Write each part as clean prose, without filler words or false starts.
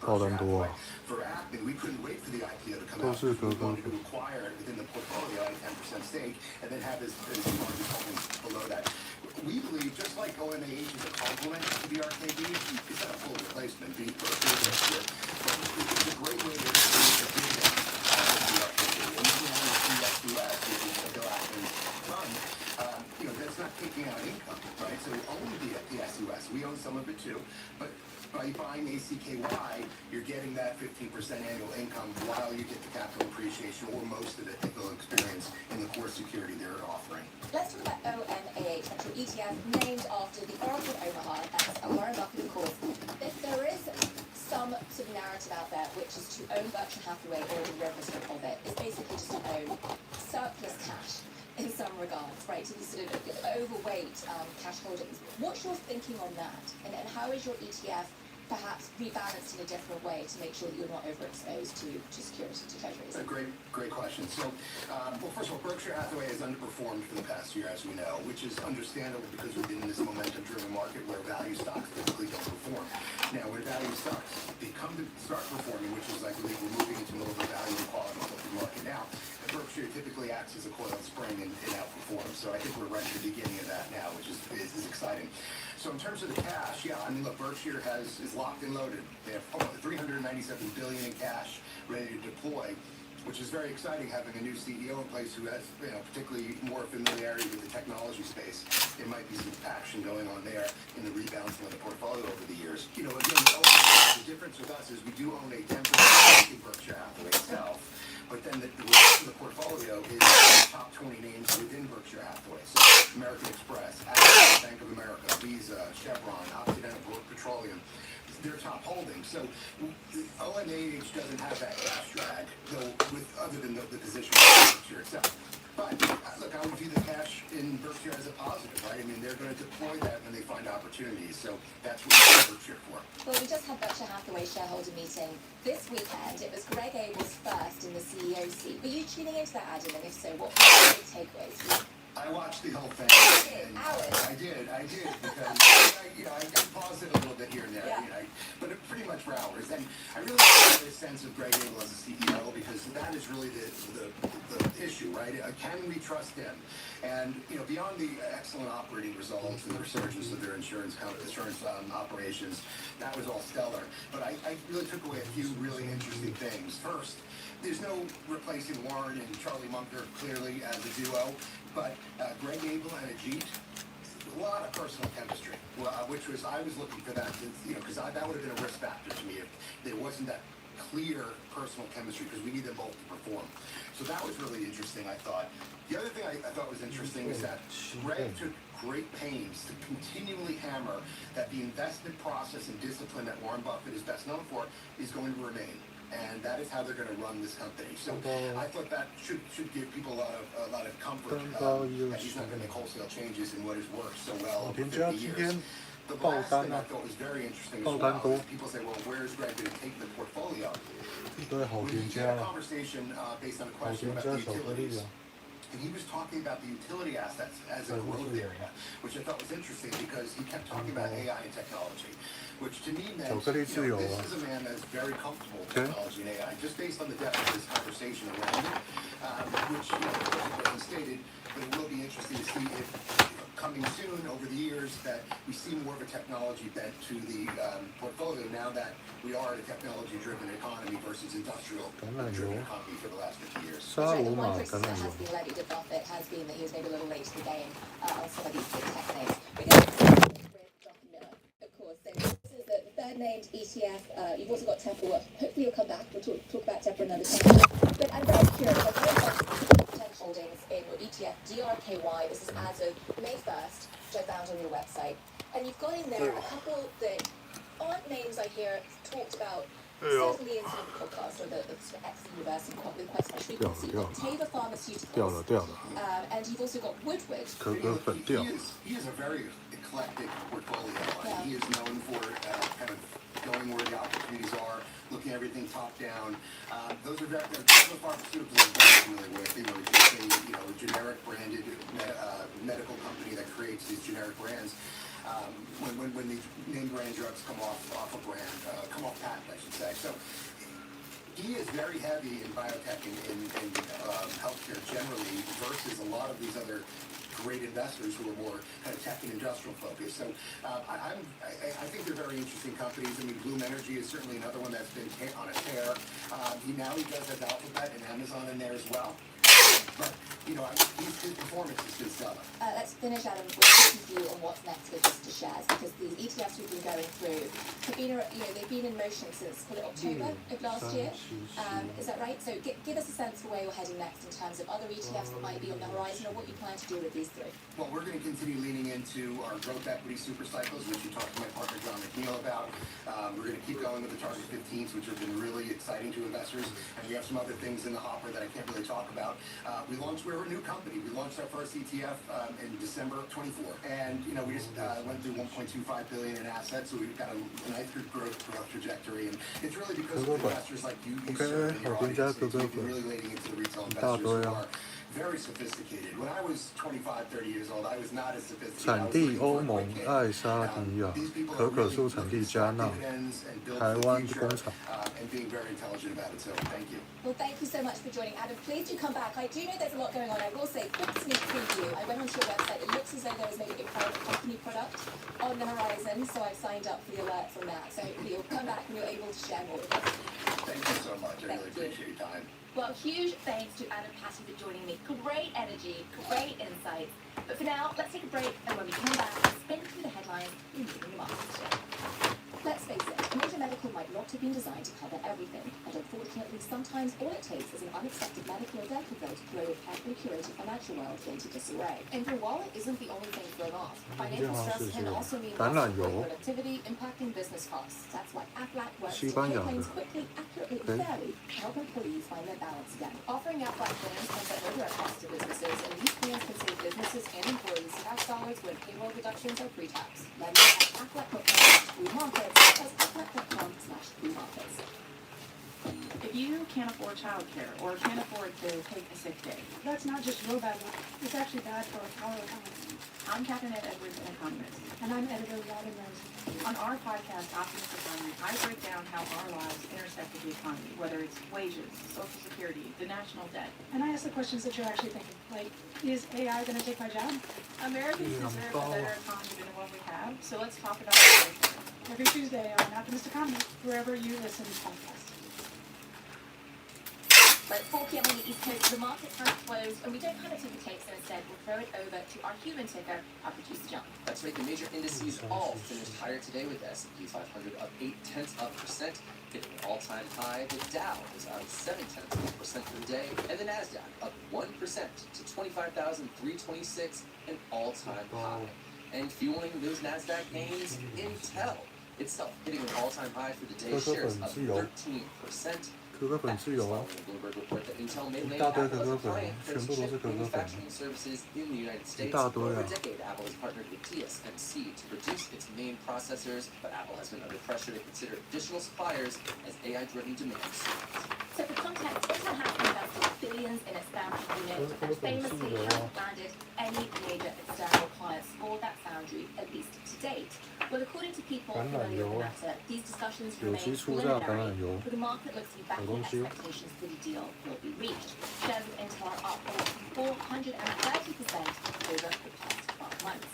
爆单多啊，都是可可粉。We believe, just like OMAH is a complement to the RKB, it's not a full replacement. Being perfect this year, but it's a great way to the RKB. And even when you see SUS, which is the Bill Atkins fund, that's not taking out income, right? So we own the SUS. We own some of it too, but by buying ACKY, you're getting that 15% annual income while you get the capital appreciation, or most of it that they'll experience in the core security they're offering. Let's talk about OMAH, actual ETF named after the Oracle of Omaha. That's Warren Buffett, of course. There is some sort of narrative out there, which is to own Berkshire Hathaway or the derivative of it. It's basically just to own surplus cash in some regards, right? So these sort of overweight cash holdings. What's your thinking on that? And how is your ETF perhaps rebalanced in a different way to make sure that you're not overexposed to securities, to treasuries? A great question. So, well, first of all, Berkshire Hathaway has underperformed for the past year, as we know, which is understandable because we've been in this momentum-driven market where value stocks typically don't perform. Now, when value stocks start performing, which is, I believe, we're moving into more of a value and quality focused market now, Berkshire typically acts as a coiled spring and outperforms. So I think we're right at the beginning of that now, which is exciting. So in terms of the cash, yeah, I mean, look, Berkshire is locked and loaded. They have $397 billion in cash ready to deploy, which is very exciting, having a new CEO in place who has, particularly more familiarity with the technology space. There might be some action going on there in the rebalancing of the portfolio over the years. Again, the difference with us is we do own a 10% in Berkshire Hathaway itself. But then the rest of the portfolio is the top 20 names within Berkshire Hathaway. So American Express, Bank of America, Visa, Chevron, Occidental Petroleum, their top holdings. So OMAH doesn't have that cash drag, though, other than the position of Berkshire itself. But look, I would view the cash in Berkshire as a positive, right? I mean, they're going to deploy that when they find opportunities. So that's what we use Berkshire for. Well, we just had Berkshire Hathaway shareholder meeting this weekend. It was Greg Abel's first in the CEO seat. Were you tuning into that, Adam? And if so, what were the big takeaways? I watched the whole thing. And hours. I did, because I paused it a little bit here and there, but pretty much for hours. And I really got a sense of Greg Abel as a CEO, because that is really the issue, right? Can we trust him? And beyond the excellent operating results and the resurgence of their insurance operations, that was all stellar. But I really took away a few really interesting things. First, there's no replacing Warren and Charlie Munger clearly as a duo, but Greg Abel and Ajit, a lot of personal chemistry, which was, I was looking for that, because that would have been a risk factor to me if there wasn't that clear personal chemistry, because we need them both to perform. So that was really interesting, I thought. The other thing I thought was interesting is that Greg took great pains to continually hammer that the investment process and discipline that Warren Buffett is best known for is going to remain. And that is how they're going to run this company. So I thought that should give people a lot of comfort that he's not going to make wholesale changes in what has worked so well over 50 years. The last thing I thought was very interesting as well is people say, well, where is Greg going to take the portfolio? We had a conversation based on a question about the utilities. And he was talking about the utility assets as a growth area, which I thought was interesting because he kept talking about AI and technology, which to me meant this is a man that's very comfortable with technology and AI, just based on the depth of this conversation around it, which of course it wasn't stated, but it will be interesting to see if coming soon over the years that we see more of a technology bent to the portfolio now that we are in a technology-driven economy versus industrial-driven economy for the last 50 years. One criticism that has been levied at Buffett has been that he was maybe a little late to the game on some of these big tech names. We're going to with Dr. Miller, of course. So this is the third named ETF. You've also got Tepper. Hopefully you'll come back. We'll talk about Tepper another time. But I'm very curious. I've got 10 holdings in your ETF DRKY. This is as of May 1st, which I found on your website. And you've got in there a couple that aren't names I hear talked about, certainly in sort of podcasts or the sort of X universe and with quite so much frequency. You've got Teva Pharmaceuticals, and you've also got Woodward. He is a very eclectic portfolio. He is known for kind of going where the opportunities are, looking at everything top down. Those are Teva Pharmaceuticals are very familiar with. Just a generic branded medical company that creates these generic brands. when these name brand drugs come off patent, I should say. So he is very heavy in biotech and healthcare generally versus a lot of these other great investors who are more kind of tech and industrial focused. So I think they're very interesting companies. I mean, Bloom Energy is certainly another one that's been on a tear. He does have Alphabet and Amazon in there as well. But, his performance is just stellar. Let's finish, Adam, with a view on what's next with Mr. Shares, because the ETFs we've been going through have been, they've been in motion since October of last year. Is that right? So give us a sense for where you're heading next in terms of other ETFs that might be on the horizon, or what you plan to do with these three. Well, we're going to continue leaning into our growth equity super cycles, which we talked to my partner John McNeil about. We're going to keep going with the Target 15s, which have been really exciting to investors, and we have some other things in the hopper that I can't really talk about. We're a new company. We launched our first ETF in December of 24, and we just went through 1.25 billion in assets, so we've got a nice growth trajectory, and it's really because of investors like you serve in your audience. We've been really leaning into the retail investors who are very sophisticated. When I was 25, 30 years old, I was not as sophisticated. 产地欧盟爱沙尼亚，可可树产地加纳，台湾工厂。And being very intelligent about it, so thank you. Well, thank you so much for joining, Adam. Please do come back. I do know there's a lot going on. I will say, quick sneak preview. I went onto your website. It looks as though there was maybe a private company product on the horizon, so I've signed up for the alert from that. So you'll come back and you're able to share more with us. Thank you so much. I really appreciate your time. Well, huge thanks to Adam Patty for joining me. Great energy, great insights. But for now, let's take a break, and when we come back, spin through the headlines in the markets today. Let's face it, a major medical might not have been designed to cover everything, and unfortunately, sometimes all it takes is an unexpected medical or dental bill to throw a carefully curated financial world into disarray. And your wallet isn't the only thing thrown off. Financial stress can also mean loss of productivity, impacting business costs. That's why Aflac works to pay claims quickly, accurately, and fairly to help employees find their balance again. Offering Aflac plans comes at no direct cost to businesses, and these plans can save businesses and employees tax dollars when payroll deductions are pre-tax. Learn more at Aflac.com/markets. That's Aflac.com/markets. If you can't afford childcare or can't afford to take a sick day, that's not just real bad luck. It's actually bad for our economy. I'm Captain Ed Edwards, an economist. And I'm editor Robin Rose. On our podcast, Optimist Economy, I break down how our lives intersect with the economy, whether it's wages, Social Security, the national debt. And I ask the questions that you're actually thinking, like, is AI going to take my job? Americans deserve a better economy than the one we have, so let's talk about it. Every Tuesday on Optimist Economy, wherever you listen to podcasts. But at 4 p.m. on the East Coast, the market has closed, and we don't have a ticker tape, so instead we'll throw it over to our human ticker, our producer John. That's right, the major indices all finished higher today, with the S&P 500 up 0.8%, hitting an all-time high. The Dow is up 0.7% for the day, and the Nasdaq up 1% to 25,326, an all-time high. And fueling those Nasdaq gains, Intel itself hitting an all-time high for the day, shares up 13%. 可可粉自由啊！一大堆可可粉，全部都是可可粉。一大堆啊！ Apple has partnered with TSMC to produce its main processors, but Apple has been under pressure to consider additional suppliers as AI-driven demand soars. So for context, Intel has invested billions in its foundry unit, and famously hasn't landed any major external clients for that foundry, at least to date. Well, according to people familiar with the matter, these discussions remain preliminary, but the market looks to be backing expectations that a deal will be reached. Shares of Intel are up over 430% over the past 12 months.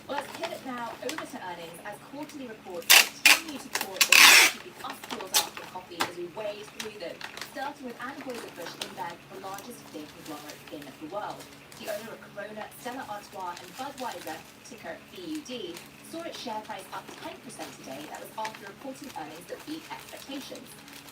Well, let's pivot now over to earnings as quarterly reports continue to pour in, keeping us fueled up with coffee as we wade through them, starting with Anheuser-Busch InBev, the largest beer conglomerate in the world. The owner of Corona, Stella Artois, and Budweiser, ticker BUD, saw its share price up 10% today. That was after reporting earnings that beat expectations.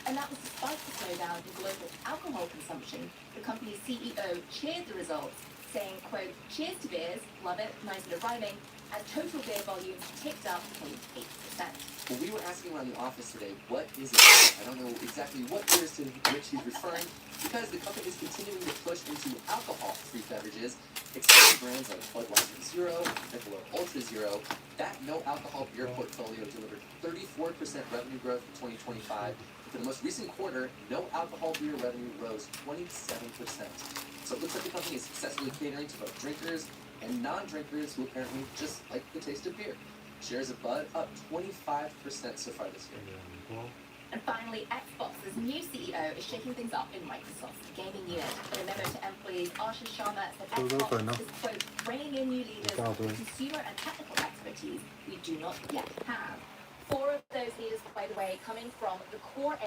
And that was despite the slowdown in global alcohol consumption. The company's CEO cheered the results, saying, quote, "Cheers to beers, love it, nice bit of rhyming," as total beer volumes ticked up 0.8%. Well, we were asking around the office today, what is it? I don't know exactly what beers to which he's referring, because the company is continuing to push into alcohol-free beverages, extending brands like Budweiser Zero, Michelob Ultra Zero. That no-alcohol beer portfolio delivered 34% revenue growth in 2025. For the most recent quarter, no-alcohol beer revenue rose 27%. So it looks like the company is successfully catering to both drinkers and non-drinkers who apparently just like the taste of beer. Shares of Bud up 25% so far this year. 很多。 And finally, Xbox's new CEO is shaking things up in Microsoft's gaming unit. In a memo to employees, Ashish Sharma said Xbox is, quote, bringing in new leaders with consumer and technical expertise we do not yet have. 4 of those leaders, by the way, coming from the core AI